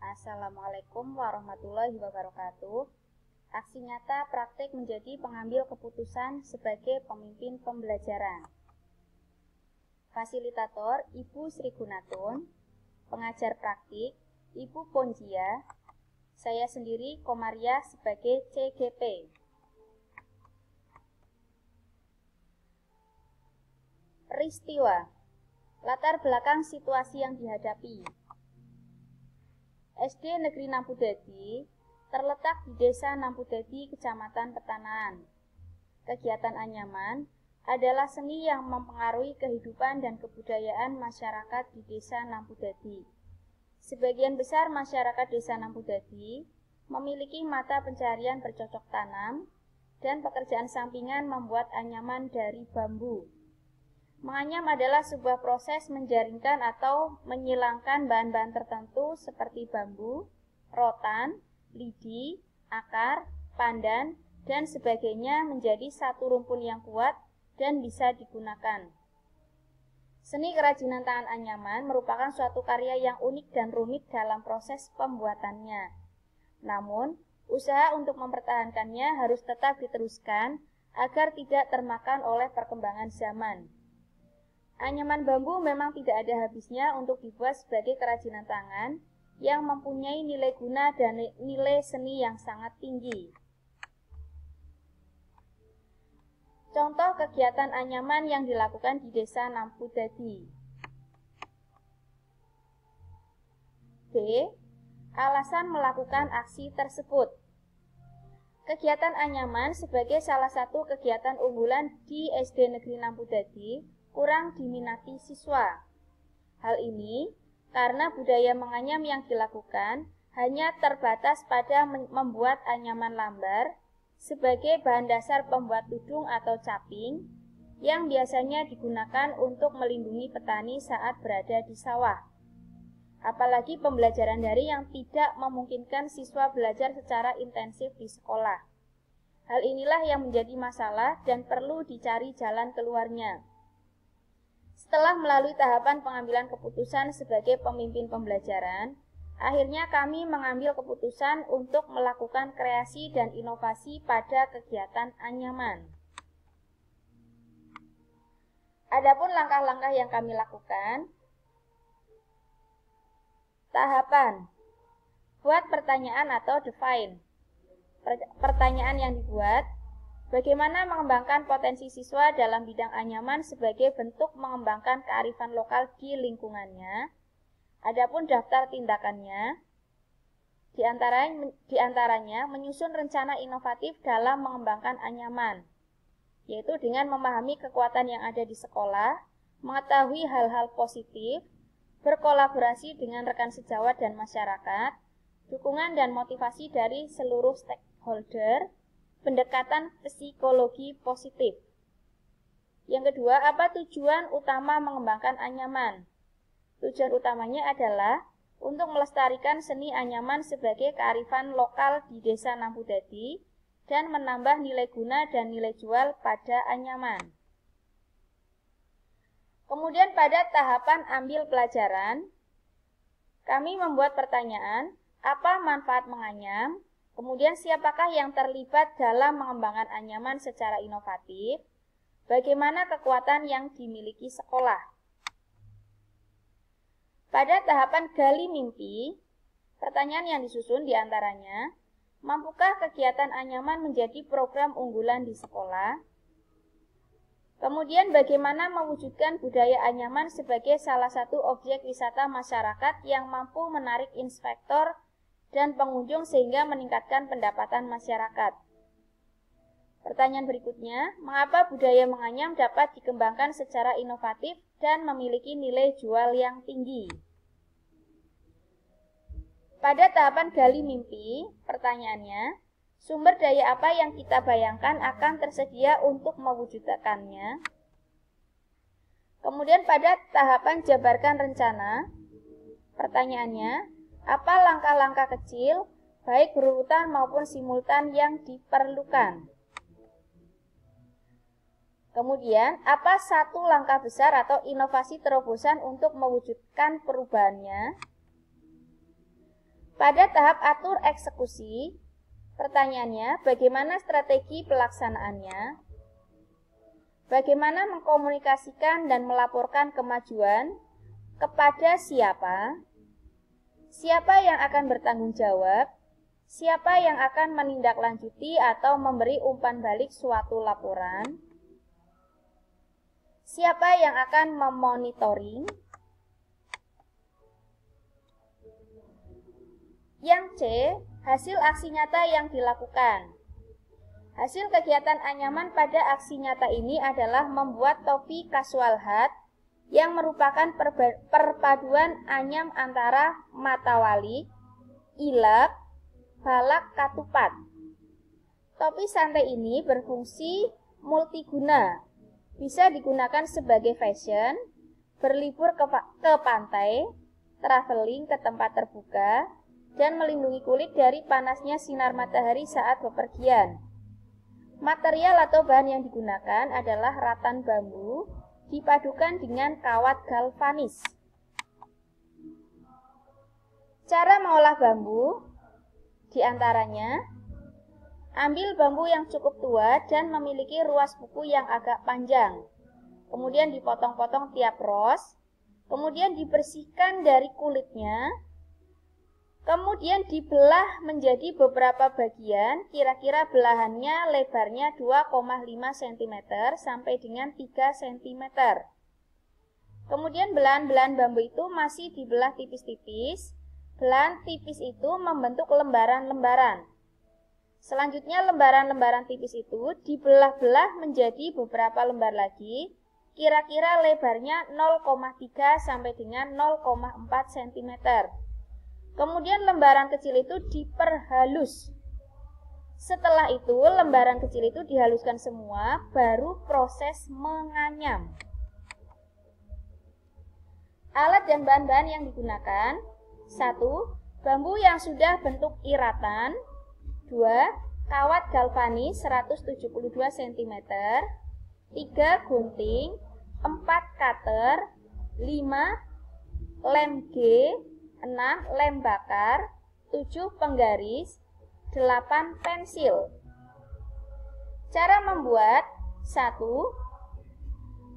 Assalamualaikum warahmatullahi wabarakatuh. Aksi nyata praktik menjadi pengambil keputusan sebagai pemimpin pembelajaran. Fasilitator Ibu Sri Gunatun, pengajar praktik Ibu Ponjia, saya sendiri Komaria sebagai CGP. Peristiwa, latar belakang situasi yang dihadapi. SD Negeri Nampudadi terletak di Desa Nampudadi, Kecamatan Petanaan. Kegiatan anyaman adalah seni yang mempengaruhi kehidupan dan kebudayaan masyarakat di Desa Nampudadi. Sebagian besar masyarakat Desa Nampudadi memiliki mata pencarian bercocok tanam dan pekerjaan sampingan membuat anyaman dari bambu. Menganyam adalah sebuah proses menjaringkan atau menyilangkan bahan-bahan tertentu seperti bambu, rotan, lidi, akar, pandan, dan sebagainya menjadi satu rumpun yang kuat dan bisa digunakan. Seni kerajinan tangan anyaman merupakan suatu karya yang unik dan rumit dalam proses pembuatannya. Namun, usaha untuk mempertahankannya harus tetap diteruskan agar tidak termakan oleh perkembangan zaman. Anyaman bambu memang tidak ada habisnya untuk dibuat sebagai kerajinan tangan yang mempunyai nilai guna dan nilai seni yang sangat tinggi. Contoh kegiatan anyaman yang dilakukan di Desa Nampudadi. B. Alasan melakukan aksi tersebut. Kegiatan anyaman sebagai salah satu kegiatan unggulan di SD Negeri Nampudadi kurang diminati siswa. Hal ini karena budaya menganyam yang dilakukan hanya terbatas pada membuat anyaman lambar sebagai bahan dasar pembuat tudung atau caping yang biasanya digunakan untuk melindungi petani saat berada di sawah. Apalagi pembelajaran daring yang tidak memungkinkan siswa belajar secara intensif di sekolah. Hal inilah yang menjadi masalah dan perlu dicari jalan keluarnya. Setelah melalui tahapan pengambilan keputusan sebagai pemimpin pembelajaran, akhirnya kami mengambil keputusan untuk melakukan kreasi dan inovasi pada kegiatan anyaman. Adapun langkah-langkah yang kami lakukan. Tahapan: buat pertanyaan atau define. Pertanyaan yang dibuat: bagaimana mengembangkan potensi siswa dalam bidang anyaman sebagai bentuk mengembangkan kearifan lokal di lingkungannya? Adapun daftar tindakannya, diantaranya menyusun rencana inovatif dalam mengembangkan anyaman, yaitu dengan memahami kekuatan yang ada di sekolah, mengetahui hal-hal positif, berkolaborasi dengan rekan sejawat dan masyarakat, dukungan dan motivasi dari seluruh stakeholder, pendekatan psikologi positif. Yang kedua, apa tujuan utama mengembangkan anyaman? Tujuan utamanya adalah untuk melestarikan seni anyaman sebagai kearifan lokal di Desa Nampudadi dan menambah nilai guna dan nilai jual pada anyaman. Kemudian pada tahapan ambil pelajaran, kami membuat pertanyaan, apa manfaat menganyam? Kemudian siapakah yang terlibat dalam mengembangkan anyaman secara inovatif? Bagaimana kekuatan yang dimiliki sekolah? Pada tahapan gali mimpi, pertanyaan yang disusun diantaranya, mampukah kegiatan anyaman menjadi program unggulan di sekolah? Kemudian bagaimana mewujudkan budaya anyaman sebagai salah satu objek wisata masyarakat yang mampu menarik inspektor dan pengunjung sehingga meningkatkan pendapatan masyarakat. Pertanyaan berikutnya, mengapa budaya menganyam dapat dikembangkan secara inovatif dan memiliki nilai jual yang tinggi? Pada tahapan gali mimpi, pertanyaannya, sumber daya apa yang kita bayangkan akan tersedia untuk mewujudkannya? Kemudian pada tahapan jabarkan rencana, pertanyaannya, apa langkah-langkah kecil, baik berurutan maupun simultan yang diperlukan? Kemudian, apa satu langkah besar atau inovasi terobosan untuk mewujudkan perubahannya? Pada tahap atur eksekusi, pertanyaannya, bagaimana strategi pelaksanaannya? Bagaimana mengkomunikasikan dan melaporkan kemajuan? Kepada siapa? Siapa yang akan bertanggung jawab? Siapa yang akan menindaklanjuti atau memberi umpan balik suatu laporan? Siapa yang akan memonitoring? Yang C, hasil aksi nyata yang dilakukan. Hasil kegiatan Anyaman pada aksi nyata ini adalah membuat topi casual hat yang merupakan perpaduan anyam antara matawalik, ilap, balak katupat. Topi santai ini berfungsi multiguna, bisa digunakan sebagai fashion, berlibur ke pantai, traveling ke tempat terbuka, dan melindungi kulit dari panasnya sinar matahari saat bepergian. Material atau bahan yang digunakan adalah rattan bambu, dipadukan dengan kawat galvanis. Cara mengolah bambu, diantaranya, ambil bambu yang cukup tua dan memiliki ruas kuku yang agak panjang. Kemudian dipotong-potong tiap ros, kemudian dibersihkan dari kulitnya, kemudian dibelah menjadi beberapa bagian, kira-kira belahannya lebarnya 2,5 cm sampai dengan 3 cm. Kemudian belahan-belahan bambu itu masih dibelah tipis-tipis. Belahan tipis itu membentuk lembaran-lembaran. Selanjutnya lembaran-lembaran tipis itu dibelah-belah menjadi beberapa lembar lagi, kira-kira lebarnya 0,3 sampai dengan 0,4 cm. Kemudian lembaran kecil itu diperhalus. Setelah itu lembaran kecil itu dihaluskan semua, baru proses menganyam. Alat dan bahan-bahan yang digunakan: 1. Bambu yang sudah bentuk iratan. 2. Kawat galvanis 172 cm. 3. Gunting. 4. Cutter. 5. Lem G. 6. Lem bakar. 7. Penggaris. 8. Pensil. Cara membuat: 1.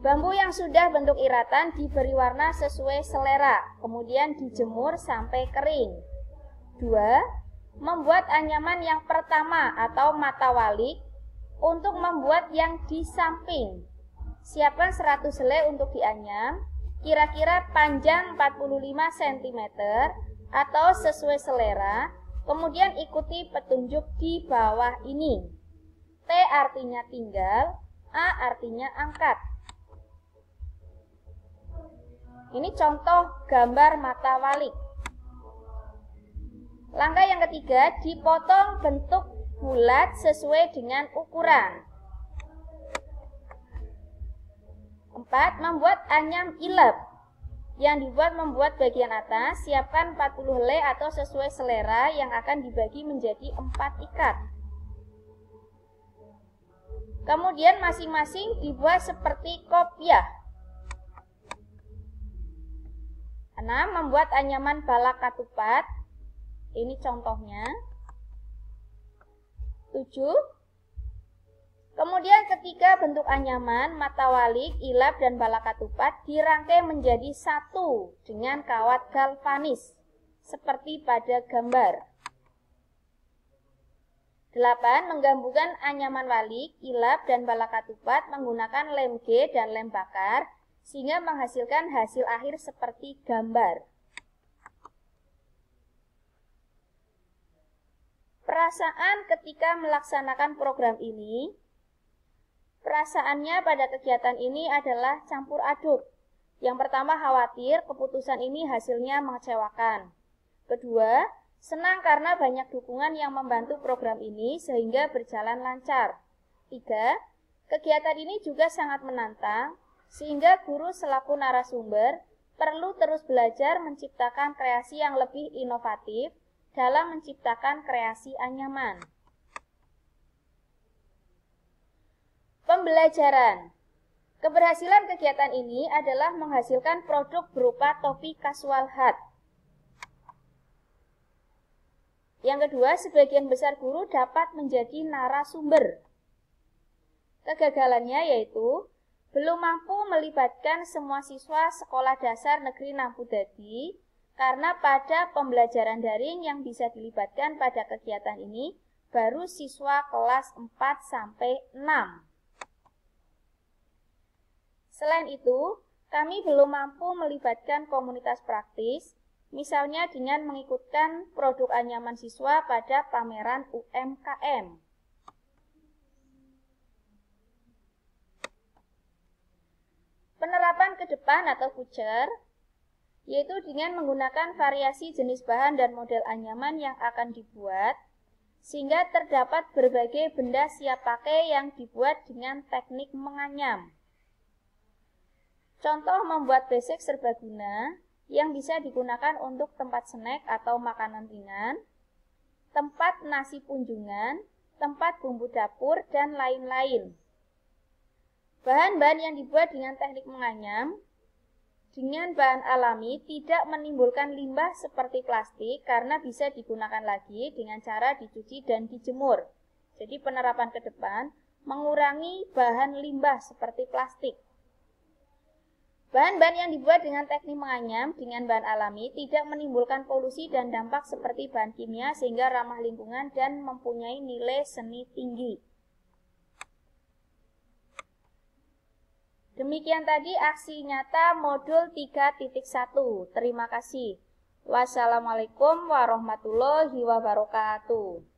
Bambu yang sudah bentuk iratan diberi warna sesuai selera, kemudian dijemur sampai kering. 2. Membuat anyaman yang pertama atau matawalik. Untuk membuat yang di samping, siapkan 100 helai untuk dianyam, kira-kira panjang 45 cm atau sesuai selera, kemudian ikuti petunjuk di bawah ini. T artinya tinggal, A artinya angkat. Ini contoh gambar matawalik. Langkah yang ketiga, dipotong bentuk bulat sesuai dengan ukuran. 4. Membuat anyam ilap. Yang dibuat membuat bagian atas, siapkan 40 helai atau sesuai selera yang akan dibagi menjadi 4 ikat. Kemudian masing-masing dibuat seperti kopiah. 6. Membuat anyaman balak katupat. Ini contohnya. 7. Kemudian ketika bentuk anyaman, matawalik, ilap, dan balak katupat dirangkai menjadi satu dengan kawat galvanis, seperti pada gambar. 8. Menggabungkan anyaman walik, ilap, dan balak katupat menggunakan lem G dan lem bakar, sehingga menghasilkan hasil akhir seperti gambar. Perasaan ketika melaksanakan program ini. Perasaannya pada kegiatan ini adalah campur aduk. Yang pertama, khawatir keputusan ini hasilnya mengecewakan. Kedua, senang karena banyak dukungan yang membantu program ini sehingga berjalan lancar. 3. Kegiatan ini juga sangat menantang, sehingga guru selaku narasumber perlu terus belajar menciptakan kreasi yang lebih inovatif dalam menciptakan kreasi anyaman. Pembelajaran. Keberhasilan kegiatan ini adalah menghasilkan produk berupa topi casual hat. Yang kedua, sebagian besar guru dapat menjadi narasumber. Kegagalannya yaitu belum mampu melibatkan semua siswa sekolah dasar negeri Nampudadi karena pada pembelajaran daring yang bisa dilibatkan pada kegiatan ini baru siswa kelas 4 sampai 6. Selain itu, kami belum mampu melibatkan komunitas praktis, misalnya dengan mengikutkan produk anyaman siswa pada pameran UMKM. Penerapan ke depan atau future, yaitu dengan menggunakan variasi jenis bahan dan model anyaman yang akan dibuat, sehingga terdapat berbagai benda siap pakai yang dibuat dengan teknik menganyam. Contoh membuat besek serbaguna yang bisa digunakan untuk tempat snack atau makanan ringan, tempat nasi kunjungan, tempat bumbu dapur, dan lain-lain. Bahan-bahan yang dibuat dengan teknik menganyam dengan bahan alami tidak menimbulkan limbah seperti plastik karena bisa digunakan lagi dengan cara dicuci dan dijemur. Jadi penerapan ke depan mengurangi bahan limbah seperti plastik. Bahan-bahan yang dibuat dengan teknik menganyam dengan bahan alami tidak menimbulkan polusi dan dampak seperti bahan kimia sehingga ramah lingkungan dan mempunyai nilai seni tinggi. Demikian tadi aksi nyata modul 3.1. Terima kasih. Wassalamualaikum warahmatullahi wabarakatuh.